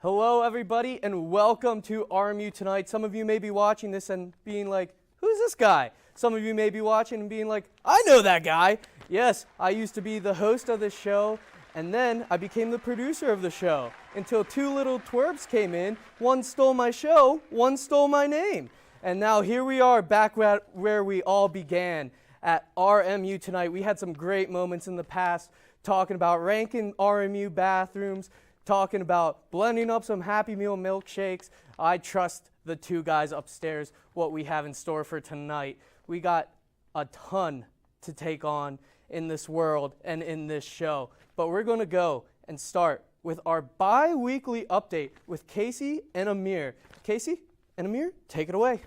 Hello, everybody, and welcome to RMU Tonight. Some of you may be watching this and being like, who's this guy? Some of you may be watching and being like, I know that guy. Yes, I used to be the host of this show, and then I became the producer of the show until two little twerps came in. One stole my show, one stole my name. And now here we are back where we all began at RMU Tonight. We had some great moments in the past talking about ranking RMU bathrooms, talking about blending up some Happy Meal milkshakes. I trust the two guys upstairs what we have in store for tonight. We got a ton to take on in this world and in this show. But we're going to go and start with our bi-weekly update with Keasley and Amere. Keasley and Amere, take it away.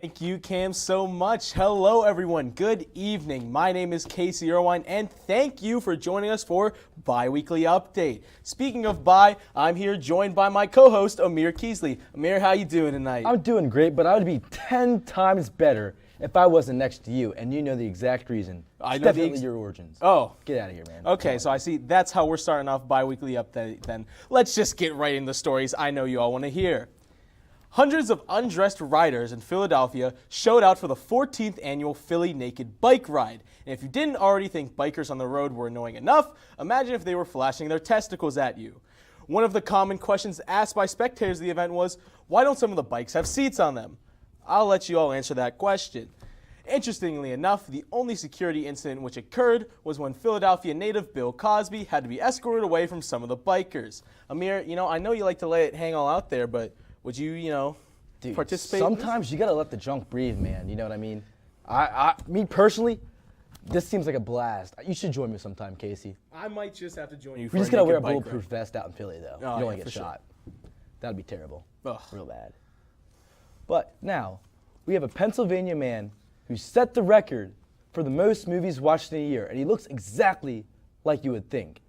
Thank you, Cam, so much. Hello, everyone. Good evening. My name is Keasley Erlewein, and thank you for joining us for Bi-Weekly Update. Speaking of bi, I'm here joined by my co-host, Amere Keasley. Amere, how you doing tonight? I'm doing great, but I would be 10 times better if I wasn't next to you, and you know the exact reason. I know definitely your origins. Oh. Get out of here, man. Okay, so I see that's how we're starting off Bi-Weekly Update then. Let's just get right into the stories I know you all want to hear. Hundreds of undressed riders in Philadelphia showed out for the 14th annual Philly Naked Bike Ride. And if you didn't already think bikers on the road were annoying enough, imagine if they were flashing their testicles at you. One of the common questions asked by spectators of the event was, why don't some of the bikes have seats on them? I'll let you all answer that question. Interestingly enough, the only security incident which occurred was when Philadelphia native Bill Cosby had to be escorted away from some of the bikers. Amere, I know you like to let it hang all out there, but would you, Dude, participate? Sometimes you gotta let the junk breathe, man. You know what I mean? Me personally, this seems like a blast. You should join me sometime, Keasley. I might just have to join you for We just a gotta wear a naked bike bulletproof ride. vest out in Philly, though. Oh, you don't yeah, want to get for shot. That'd be terrible. Ugh. Real bad. But now, we have a Pennsylvania man who set the record for the most movies watched in a year, and he looks exactly like you would think.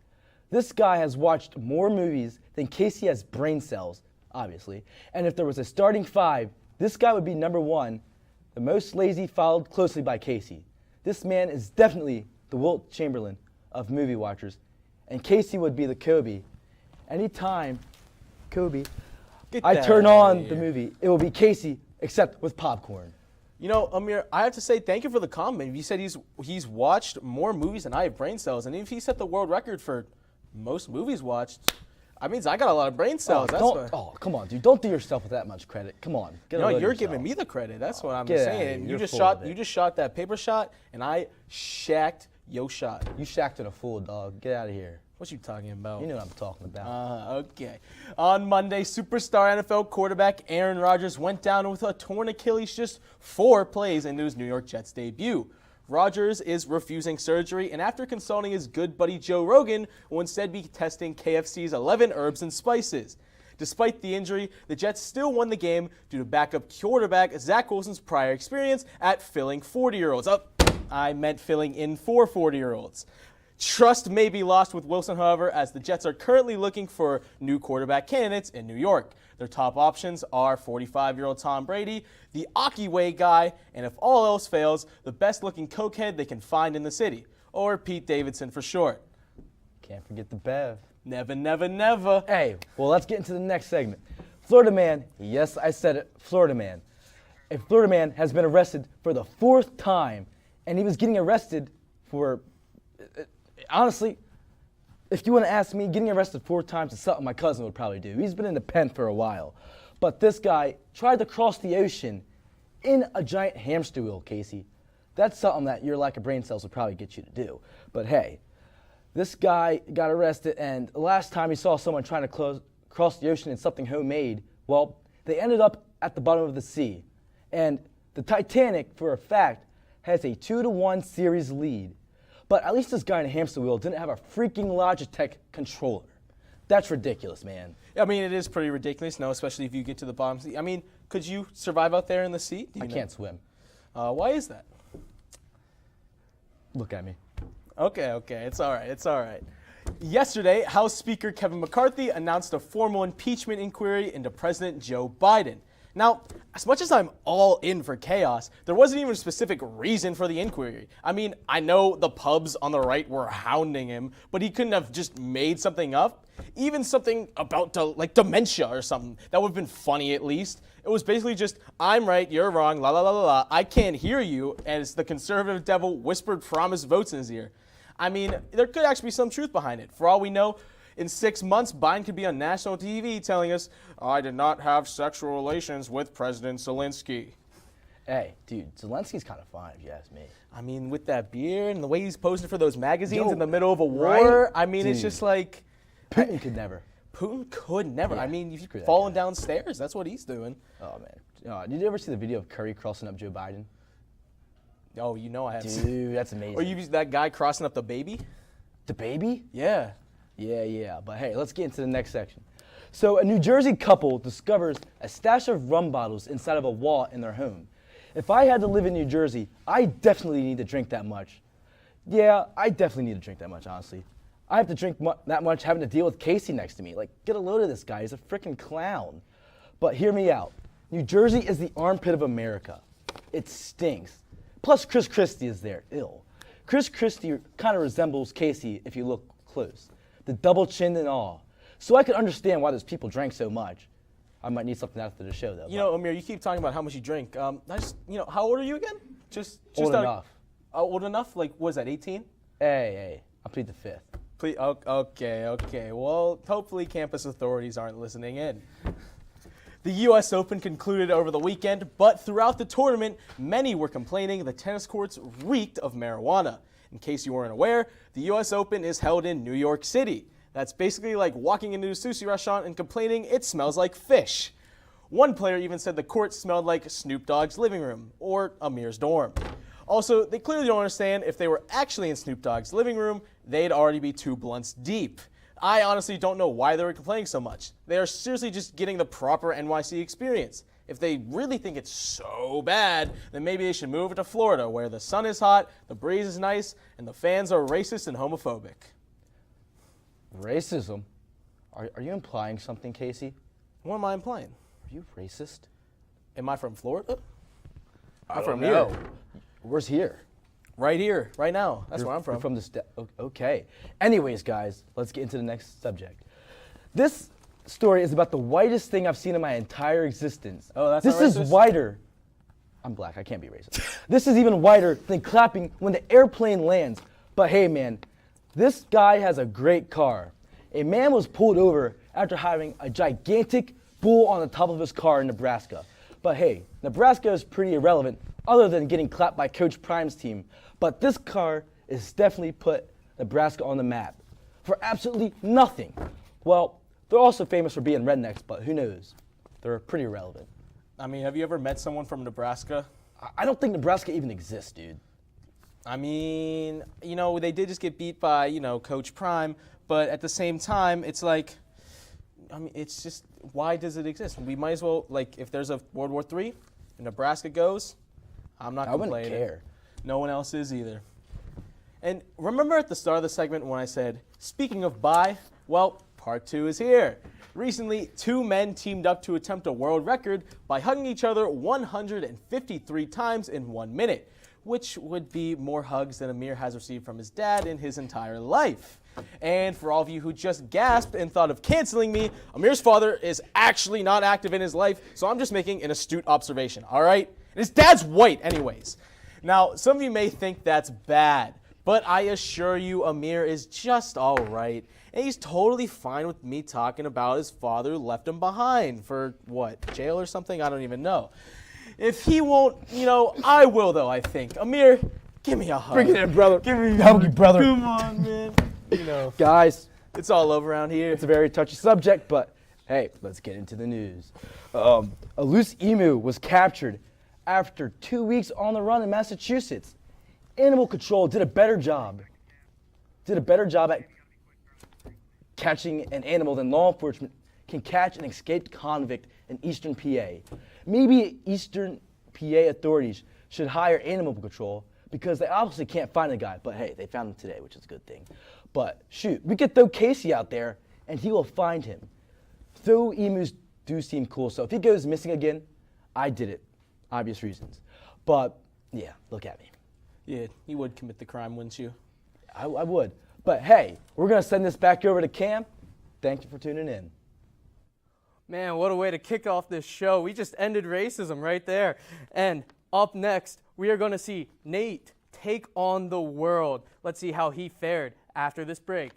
This guy has watched more movies than Keasley has brain cells, obviously. And if there was a starting five, this guy would be number one, the most lazy, followed closely by Keasley. This man is definitely the Wilt Chamberlain of movie watchers, and Keasley would be the Kobe. Anytime, Kobe, I turn on the movie, it will be Keasley, except with popcorn. Amere, I have to say thank you for the comment. You said he's watched more movies than I have brain cells, and if he set the world record for most movies watched, that means I got a lot of brain cells. Come on, dude! Don't do yourself with that much credit. Come on, you're giving me the credit. That's what I'm saying. You just shot that paper shot, and I shacked yo shot. You shacked it a fool, dog. Get out of here. What you talking about? You know what I'm talking about. Okay. On Monday, superstar NFL quarterback Aaron Rodgers went down with a torn Achilles just 4 plays into his New York Jets debut. Rodgers is refusing surgery, and after consulting his good buddy Joe Rogan, will instead be testing KFC's 11 herbs and spices. Despite the injury, the Jets still won the game due to backup quarterback Zach Wilson's prior experience at filling 40-year-olds. Oh, I meant filling in for 40-year-olds. Trust may be lost with Wilson, however, as the Jets are currently looking for new quarterback candidates in New York. Their top options are 45-year-old Tom Brady, the Aki Way guy, and if all else fails, the best-looking cokehead they can find in the city, or Pete Davidson for short. Can't forget the Bev. Never, never, never. Hey, well, let's get into the next segment. Florida man, yes, I said it, Florida man. A Florida man has been arrested for the 4th time, and he was getting arrested for, honestly, if you want to ask me, getting arrested 4 times is something my cousin would probably do. He's been in the pen for a while. But this guy tried to cross the ocean in a giant hamster wheel, Keasley. That's something that your lack of brain cells would probably get you to do. But hey, this guy got arrested, and the last time he saw someone trying to cross the ocean in something homemade, well, they ended up at the bottom of the sea. And the Titanic, for a fact, has a 2-1 series lead. But at least this guy in a hamster wheel didn't have a freaking Logitech controller. That's ridiculous, man. I mean, it is pretty ridiculous, especially if you get to the bottom. I mean, could you survive out there in the sea? I can't swim. Why is that? Look at me. Okay, it's all right. Yesterday, House Speaker Kevin McCarthy announced a formal impeachment inquiry into President Joe Biden. Now, as much as I'm all in for chaos, there wasn't even a specific reason for the inquiry. I mean, I know the pubs on the right were hounding him, but he couldn't have just made something up. Even something about like dementia or something. That would have been funny at least. It was basically just, I'm right, you're wrong, la la la la la, I can't hear you, as the conservative devil whispered promised votes in his ear. I mean, there could actually be some truth behind it. For all we know, in 6 months, Biden could be on national TV telling us, I did not have sexual relations with President Zelensky. Hey, dude, Zelensky's kind of fine, if you ask me. I mean, with that beard and the way he's posing for those magazines in the middle of a war, right? I mean, it's just like... Putin could never. Putin could never. Yeah, I mean, you've screw that fallen guy. downstairs. That's what he's doing. Oh, man. Did you ever see the video of Curry crossing up Joe Biden? Oh, you know I have. Dude, that's amazing. Or you that guy crossing up the baby? The baby? Yeah. Yeah. But hey, let's get into the next section. So a New Jersey couple discovers a stash of rum bottles inside of a wall in their home. If I had to live in New Jersey, I definitely need to drink that much. Yeah, I definitely need to drink that much, honestly. I have to drink that much having to deal with Casey next to me. Like, get a load of this guy. He's a freaking clown. But hear me out. New Jersey is the armpit of America. It stinks. Plus, Chris Christie is there. Ill. Chris Christie kind of resembles Casey if you look close. The double chin and all. So I could understand why those people drank so much. I might need something after the show, though. You know, Amir, you keep talking about how much you drink. How old are you again? Just old out enough. Old enough? Like, what is that, 18? Hey, I'll plead the fifth. Please, okay. Well, hopefully campus authorities aren't listening in. The U.S. Open concluded over the weekend, but throughout the tournament, many were complaining the tennis courts reeked of marijuana. In case you weren't aware, the U.S. Open is held in New York City. That's basically like walking into a sushi restaurant and complaining it smells like fish. One player even said the court smelled like Snoop Dogg's living room or Amir's dorm. Also, they clearly don't understand if they were actually in Snoop Dogg's living room, they'd already be 2 blunts deep. I honestly don't know why they were complaining so much. They are seriously just getting the proper NYC experience. If they really think it's so bad, then maybe they should move it to Florida, where the sun is hot, the breeze is nice, and the fans are racist and homophobic. Racism? Are you implying something, Casey? What am I implying? Are you racist? Am I from Florida? I'm from here. Where's here? Right here, right now. That's where I'm from. You're from the okay. Anyways, guys, let's get into the next subject. This story is about the whitest thing I've seen in my entire existence. Oh, that's This not is racist? whiter. I'm black. I can't be racist. This is even whiter than clapping when the airplane lands. But hey, man, this guy has a great car. A man was pulled over after having a gigantic bull on the top of his car in Nebraska. But hey, Nebraska is pretty irrelevant other than getting clapped by Coach Prime's team. But this car is definitely put Nebraska on the map for absolutely nothing. Well, they're also famous for being rednecks, but who knows? They're pretty irrelevant. I mean, have you ever met someone from Nebraska? I don't think Nebraska even exists, dude. I mean, they did just get beat by, Coach Prime, but at the same time, it's like, it's just, why does it exist? We might as well, like, if there's a World War III and Nebraska goes, I'm not complaining. I wouldn't care. No one else is either. And remember at the start of the segment when I said, speaking of bye, well, part 2 is here. Recently, 2 men teamed up to attempt a world record by hugging each other 153 times in 1 minute, which would be more hugs than Amir has received from his dad in his entire life. And for all of you who just gasped and thought of canceling me, Amir's father is actually not active in his life, so I'm just making an astute observation, all right? And his dad's white anyways. Now, some of you may think that's bad, but I assure you Amir is just all right. And he's totally fine with me talking about his father who left him behind for, what, jail or something? I don't even know. If he won't, I will though, I think. Amir, give me a hug. Bring it in, brother. Give me a hug, you brother. Come on, man. Guys, It's all over around here. it's a very touchy subject, but hey, let's get into the news. A loose emu was captured after 2 weeks on the run in Massachusetts. Animal control did a better job at catching an animal than law enforcement can catch an escaped convict in Eastern PA. Maybe Eastern PA authorities should hire animal control because they obviously can't find the guy. But hey, they found him today, which is a good thing. But shoot, we could throw Casey out there and he will find him. Though emus do seem cool, so if he goes missing again, I did it, obvious reasons. But yeah, look at me. Yeah, you would commit the crime, wouldn't you? I would. But hey, we're going to send this back over to Cam. Thank you for tuning in. Man, what a way to kick off this show. We just ended racism right there. And up next, we are going to see Nate take on the world. Let's see how he fared after this break.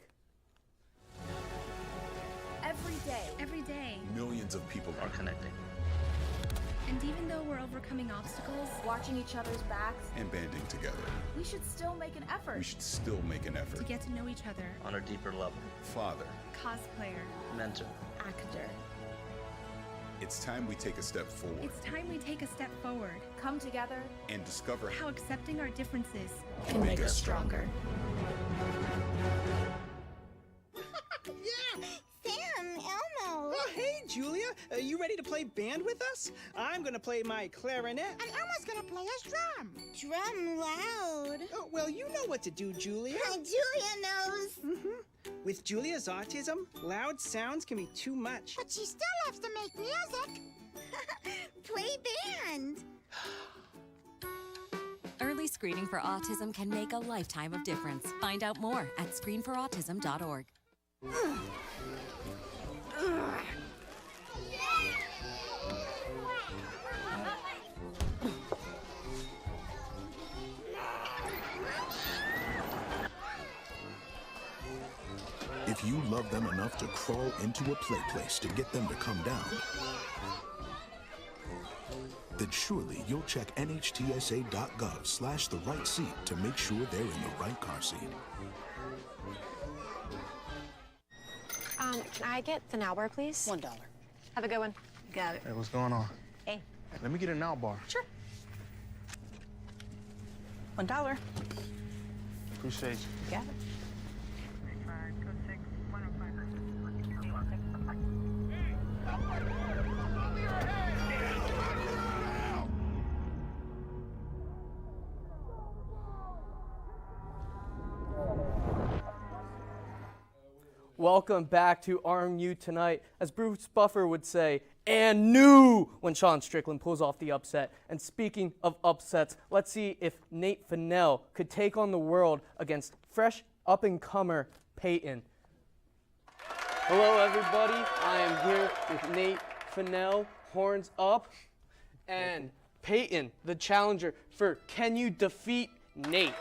Every day, Millions of people are connecting and even though we're overcoming obstacles, watching each other's backs, and banding together. we should still make an effort. We should still make an to effort. get to know each other, on a deeper level. Father, cosplayer, Mentor. Actor. it's time we take a step forward it's time we take a step forward. Come together. and discover How accepting our differences can make us stronger. Yeah! Sam, Elmo! Oh, hey, Julia. You ready to play band with us? I'm gonna play my clarinet. And Elmo's gonna play his drum. Drum loud. Oh, well, you know what to do, Julia. Julia knows. With Julia's autism, loud sounds can be too much. But she still loves to make music. Play band. Early screening for autism can make a lifetime of difference. Find out more at screenforautism.org. If you love them enough to crawl into a play place to get them to come down, then surely you'll check nhtsa.gov/the-right seat to make sure they're in the right car seat. Can I get the now bar, please? $1. Have a good one. Got it. Hey, what's going on? Hey. Let me get a now bar. Sure. $1. Appreciate you. Got it. Welcome back to RMU Tonight. As Bruce Buffer would say, and new when Sean Strickland pulls off the upset. And speaking of upsets, let's see if Nate Fennell could take on the world against fresh up-and-comer Peyton. Hello, everybody. I am here with Nate Fennell, horns up, and Peyton, the challenger for Can You Defeat Nate?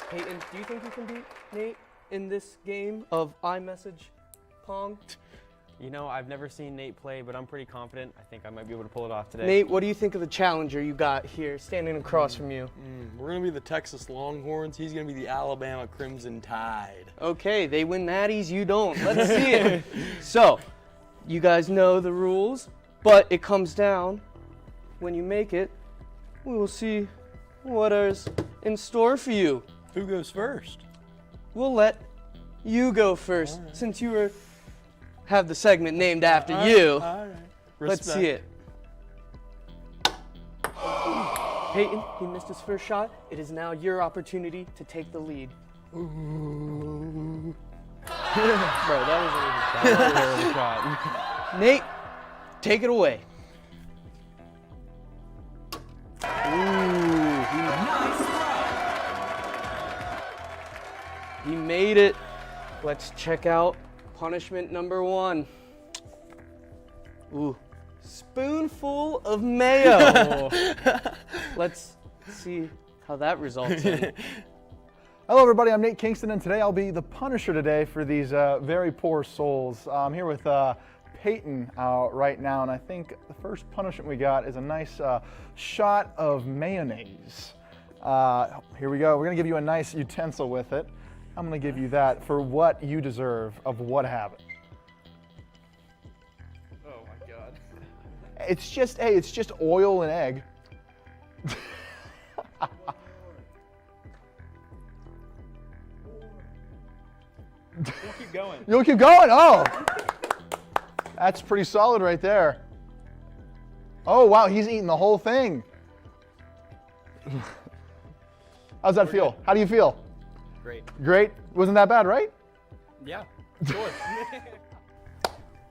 Peyton, do you think you can beat Nate in this game of iMessage Pong? You know, I've never seen Nate play, but I'm pretty confident. I think I might be able to pull it off today. Nate, what do you think of the challenger you got here, standing across from you? We're going to be the Texas Longhorns. He's going to be the Alabama Crimson Tide. Okay, they win natties, you don't. Let's see it. So, you guys know the rules, but it comes down when you make it. We will see what is in store for you. Who goes first? We'll let you go first, since you have the segment named after you. All right. Let's see it. Peyton, he missed his first shot. It is now your opportunity to take the lead. Bro, that was a terrible shot. Nate, take it away. He made it. Let's check out punishment number 1. Ooh, spoonful of mayo. Let's see how that results in. Hello everybody, I'm Nate Kingston and today I'll be the punisher today for these very poor souls. I'm here with Peyton right now, and I think the first punishment we got is a nice shot of mayonnaise. Here we go. We're gonna give you a nice utensil with it. I'm gonna give you that for what you deserve of what happened. Oh my God. It's just, hey, it's just oil and egg. We'll keep going. You'll keep going? Oh! That's pretty solid right there. Oh, wow, he's eating the whole thing. How's that feel? How do you feel? Great. Great? Wasn't that bad, right? Yeah, sure.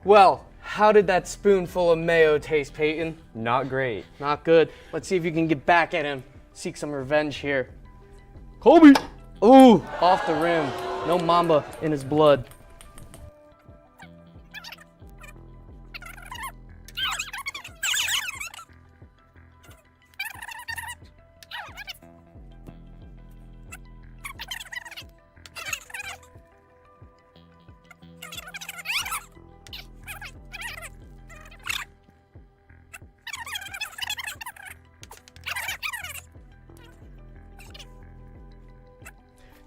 Well, How did that spoonful of mayo taste, Peyton? Not great. Not good. Let's see if you can get back at him. Seek some revenge here. Kobe! Ooh, off the rim. No Mamba in his blood.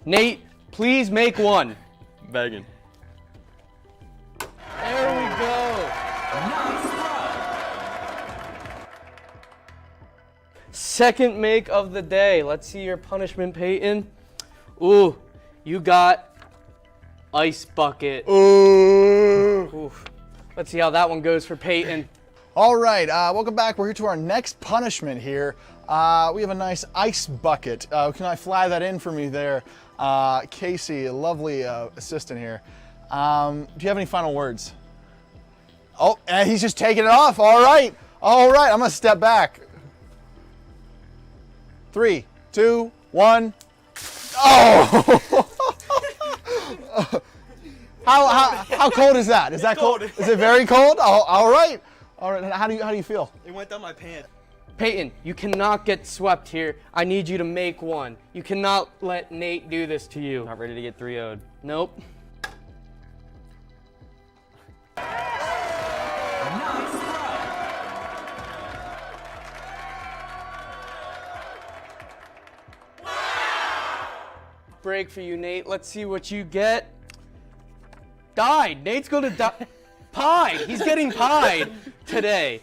Nate, please make one. Begging. There we go. Second make of the day. Let's see your punishment, Peyton. Ooh, you got ice bucket. Ooh. Let's see how that one goes for Peyton. All right, welcome back. We're here to our next punishment here. We have a nice ice bucket. Can I fly that in for me there? Casey, a lovely assistant here. Do you have any final words? Oh, and he's just taking it off. All right, I'm gonna step back. 3, 2, 1. Oh! How cold is that? Is that cold? Is it very cold? Oh, all right. All right. How do you feel? It went down my pants. Peyton, you cannot get swept here. I need you to make one. You cannot let Nate do this to you. Not ready to get 3-0'd. Nope. Break for you, Nate. Let's see what you get. Died. Nate's going to die. Pied. He's getting pied today.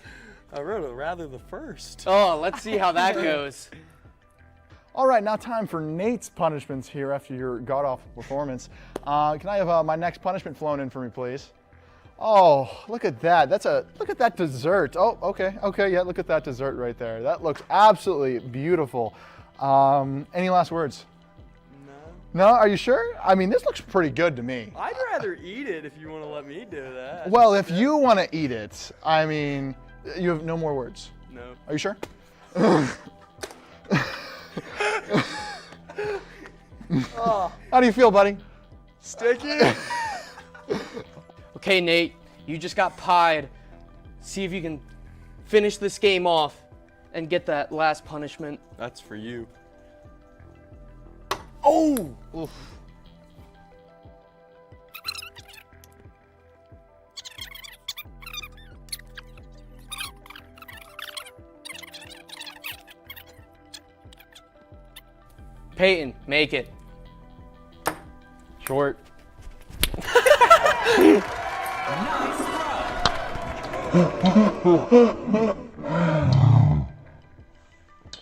I wrote it rather the first. Oh, let's see how that goes. All right, now time for Nate's punishments here after your god-awful performance. Can I have my next punishment flown in for me, please? Oh, look at that. Look at that dessert. Oh, okay, yeah, look at that dessert right there. That looks absolutely beautiful. Any last words? No, are you sure? I mean, this looks pretty good to me. I'd rather eat it if you want to let me do that. Well, if you want to eat it, I mean, you have no more words. No. Are you sure? How do you feel, buddy? Sticky. Okay, Nate, you just got pied. See if you can finish this game off and get that last punishment. That's for you. Oh! Oof. Peyton, make it. Short.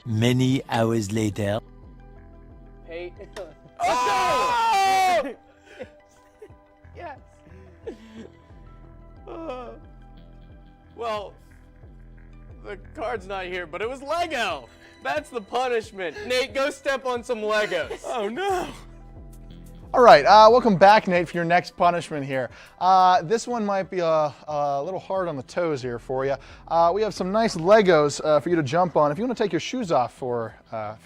Many hours later. Peyton. Oh! Yes. Well, the card's not here, but it was Lego. That's the punishment. Nate, go step on some Legos. Oh no. All right, welcome back, Nate, for your next punishment here. This one might be a little hard on the toes here for you. We have some nice Legos for you to jump on. If you want to take your shoes off for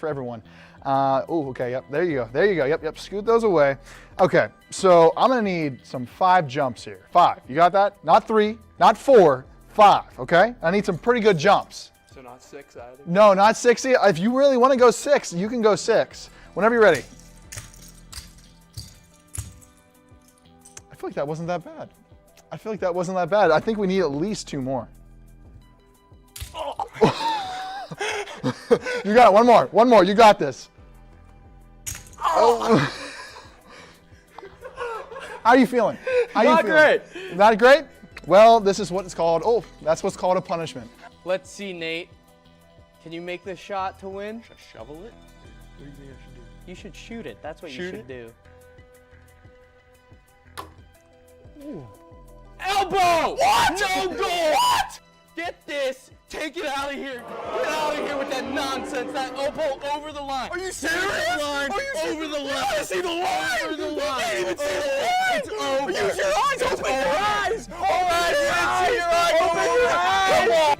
everyone. Oh, okay, yep, there you go, yep, scoot those away. Okay, so I'm gonna need some 5 jumps here. 5, you got that? Not 3, not 4, 5, okay? I need some pretty good jumps. So not 6 either? No, not 6. If you really want to go 6, you can go 6. Whenever you're ready. I feel like that wasn't that bad. I think we need at least 2 more. You got it. One more. You got this. Oh. How are you feeling? Not great. Not great? Well, this is what it's called. Oh, that's what's called a punishment. Let's see, Nate. Can you make this shot to win? Should I shovel it? What do you think I should do? You should shoot it. That's what you Shoot should it? do. Ooh. Elbow! What? No goal! What? Get this! Take it out of here! Get out of here with that nonsense! That elbow over the line! Are you serious? Over the line! I see the line! Over the line! You can't even see the line! It's over! Use your eyes! Open your eyes! All right, you didn't see your eyes! Open your eyes! Come on!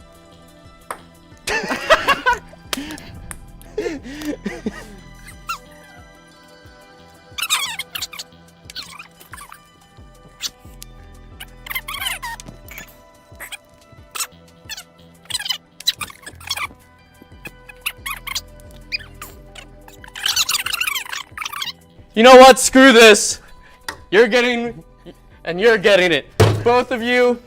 You know what? Screw this. You're getting, and you're getting it. Both of you,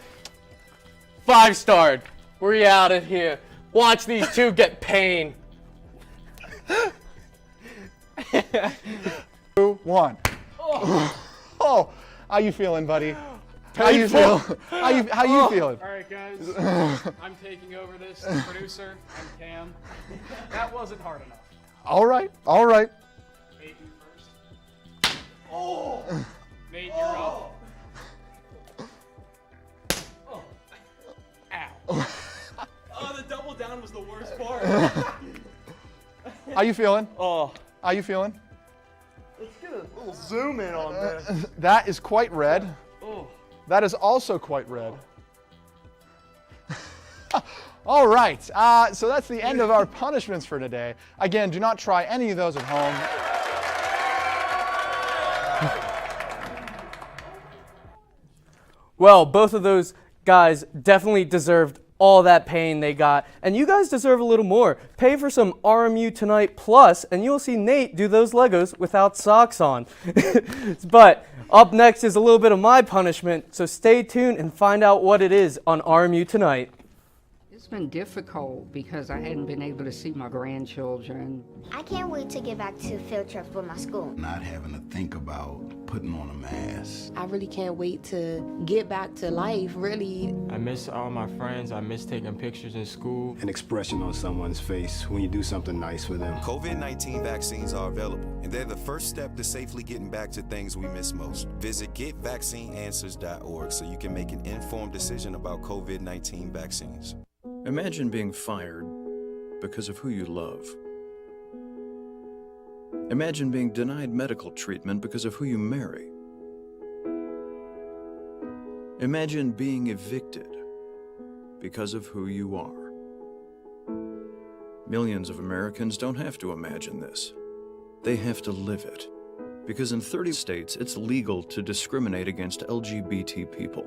5-starred. We're out of here. Watch these two get pain. 2, 1. Oh, how you feeling, buddy? How you feel? How you feeling? All right, guys. I'm taking over this. Producer, I'm Cam. That wasn't hard enough. All right, all right. Nate, you first. Oh! Nate, you're up. Oh. Ow. Oh, the double down was the worst part. How you feeling? Oh. How you feeling? Let's get a little zoom in on this. That is quite red. Oh. That is also quite red. All right, so that's the end of our punishments for today. Again, do not try any of those at home. Well, both of those guys definitely deserved all that pain they got, and you guys deserve a little more. Pay for some RMU Tonight Plus, and you'll see Nate do those Legos without socks on. But up next is a little bit of my punishment, so stay tuned and find out what it is on RMU Tonight. It's been difficult because I hadn't been able to see my grandchildren. I can't wait to get back to field trips with my school. Not having to think about putting on a mask. I really can't wait to get back to life, really. I miss all my friends. I miss taking pictures in school. An expression on someone's face when you do something nice for them. COVID-19 vaccines are available, and they're the first step to safely getting back to things we miss most. Visit getvaccineanswers.org so you can make an informed decision about COVID-19 vaccines. Imagine being fired because of who you love. Imagine being denied medical treatment because of who you marry. Imagine being evicted because of who you are. Millions of Americans don't have to imagine this. They have to live it. Because in 30 states, it's legal to discriminate against LGBT people.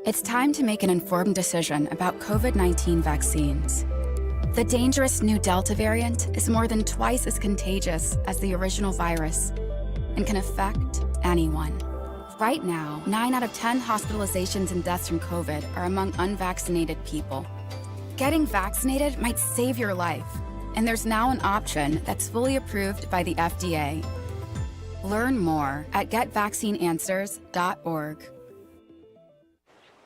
It's time to make an informed decision about COVID-19 vaccines. The dangerous new Delta variant is more than twice as contagious as the original virus and can affect anyone. Right now, 9 out of 10 hospitalizations and deaths from COVID are among unvaccinated people. Getting vaccinated might save your life, and there's now an option that's fully approved by the FDA. Learn more at getvaccineanswers.org.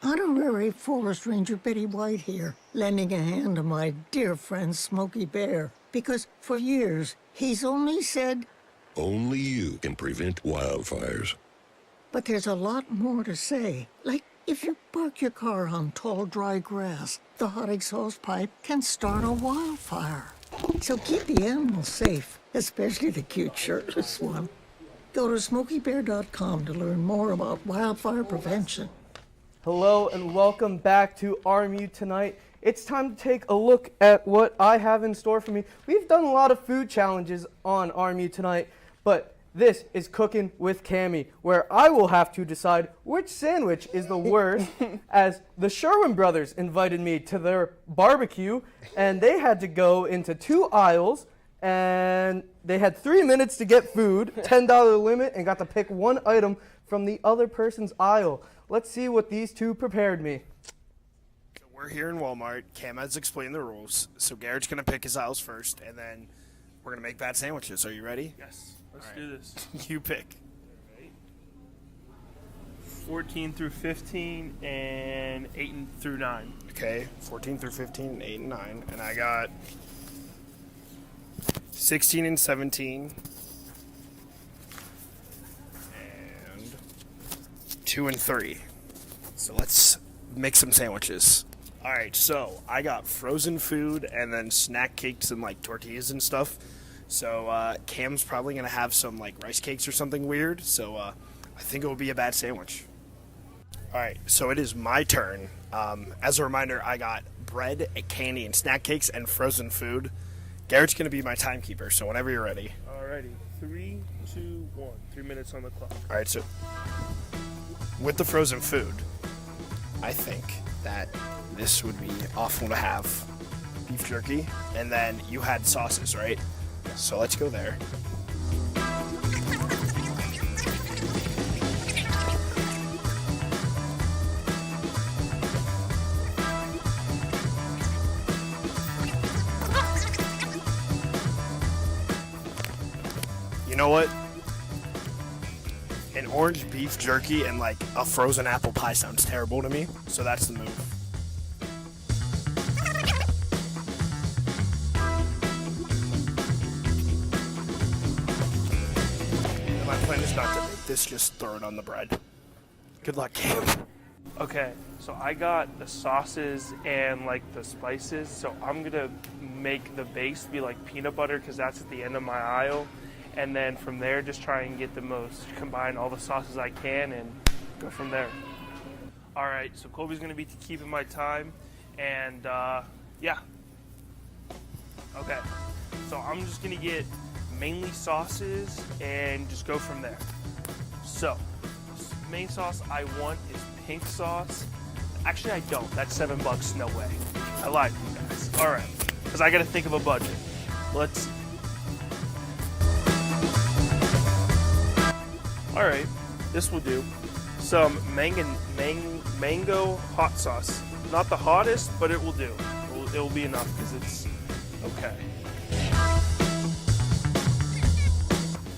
Honorary Forest Ranger Betty White here, lending a hand to my dear friend Smokey Bear, because for years he's only said, only you can prevent wildfires. But there's a lot more to say. Like, if you park your car on tall, dry grass, the hot exhaust pipe can start a wildfire. So keep the animals safe, especially the cute shirtless one. Go to smokeybear.com to learn more about wildfire prevention. Hello and welcome back to RMU Tonight. It's time to take a look at what I have in store for me. We've done a lot of food challenges on RMU Tonight, but this is Cooking with Cammie, where I will have to decide which sandwich is the worst, as the Sherwin brothers invited me to their barbecue, and they had to go into 2 aisles, and they had 3 minutes to get food, $10 limit, and got to pick 1 item from the other person's aisle. Let's see what these two prepared me. So we're here in Walmart. Cam has explained the rules. So Garrett's going to pick his aisles first, and then we're going to make bad sandwiches. Are you ready? Yes. Let's do this. You pick. 14 through 15 and 8 through 9. Okay, 14 through 15, 8 and 9. And I got 16 and 17. And 2 and 3. So let's make some sandwiches. All right, so I got frozen food and then snack cakes and like tortillas and stuff. So Cam's probably gonna have some like rice cakes or something weird. So I think it will be a bad sandwich. All right, so it is my turn. As a reminder, I got bread, candy, and snack cakes and frozen food. Garrett's gonna be my timekeeper. So whenever you're ready. Alrighty, 3, 2, 1. 3 minutes on the clock. All right, so with the frozen food, I think that this would be awful to have. Beef jerky, and then you had sauces, right? So let's go there. You know what? An orange beef jerky and like a frozen apple pie sounds terrible to me, so that's the move. My plan is not to make this, just throw it on the bread. Good luck, Cam. Okay, so I got the sauces and like the spices, so I'm gonna make the base be like peanut butter because that's at the end of my aisle. And then from there, just try and get the most, combine all the sauces I can and go from there. All right, so Colby's gonna be keeping my time, and yeah. Okay, so I'm just gonna get mainly sauces and just go from there. So, main sauce I want is pink sauce. Actually, I don't. That's $7, no way. I lied to you guys. All right, because I gotta think of a budget. Let's see. All right, this will do. Some mango hot sauce. Not the hottest, but it will do. It will be enough because it's okay.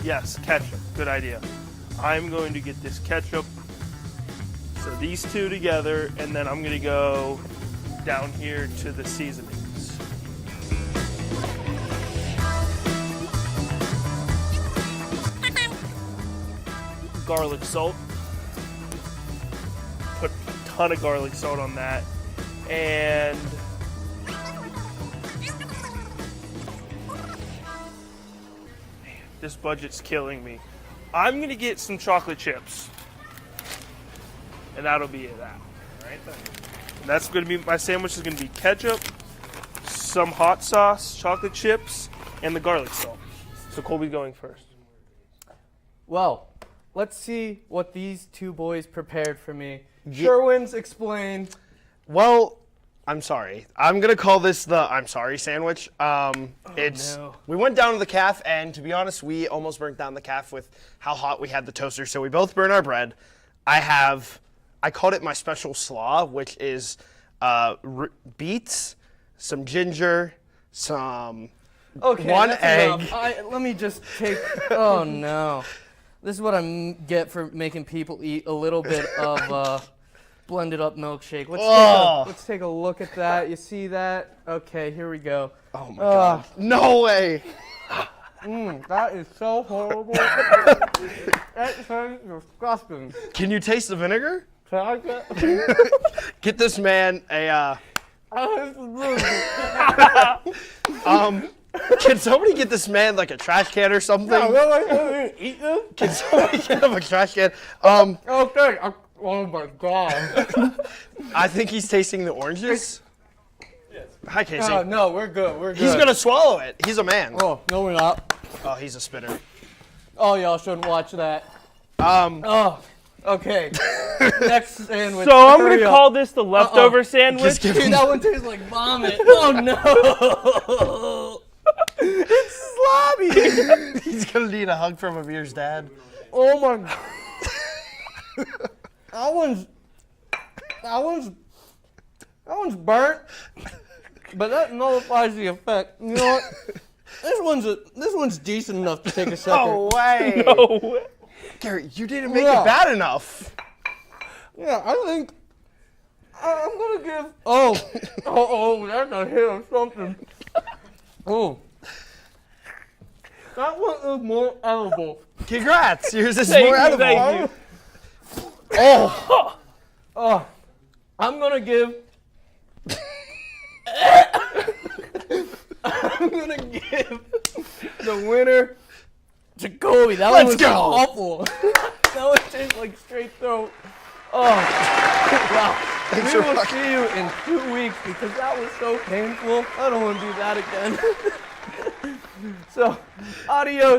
Yes, ketchup. Good idea. I'm going to get this ketchup. So these two together, and then I'm going to go down here to the seasonings. Garlic salt. Put a ton of garlic salt on that. And man, this budget's killing me. I'm gonna get some chocolate chips. And that'll be it. Right then. And that's gonna be my sandwich is gonna be ketchup, some hot sauce, chocolate chips, and the garlic salt. So Colby's going first. Well, let's see what these two boys prepared for me. Sherwin's, explain. Well, I'm sorry. I'm gonna call this the I'm sorry sandwich. We went down to the calf, and to be honest, we almost burnt down the calf with how hot we had the toaster. So we both burned our bread. I called it my special slaw, which is beets, some ginger, some one egg. Let me just take. Oh no. This is what I get for making people eat a little bit of blended up milkshake. Let's take a look at that. You see that? Okay, here we go. Oh my God. No way. That is so horrible. That's disgusting. Can you taste the vinegar? Can I get? Get this man a. Can somebody get this man like a trash can or something? Eat them? Can somebody get him a trash can? Okay. Oh my God. I think he's tasting the oranges. Yes. Hi, Casey. No, we're good. We're good. He's gonna swallow it. He's a man. Oh no, we're not. Oh, he's a spitter. Oh, y'all shouldn't watch that. Oh. Okay. Next sandwich. So I'm gonna call this the leftover sandwich. Dude, that one tastes like vomit. Oh no. It's slobby. He's gonna need a hug from Amir's dad. Oh my God. That one's burnt, but that nullifies the effect. You know what? This one's decent enough to take a second. No way. No way. Gary, you didn't make it bad enough. Yeah, I think I'm gonna give. Oh, that's a hit of something. Oh. That one is more edible. Congrats! Yours is more edible. Thank you. Oh. I'm gonna give the winner to Kobe. That one was awful. That one tastes like straight throat. Oh, wow. We will see you in 2 weeks because that was so painful. I don't want to do that again. So, adios.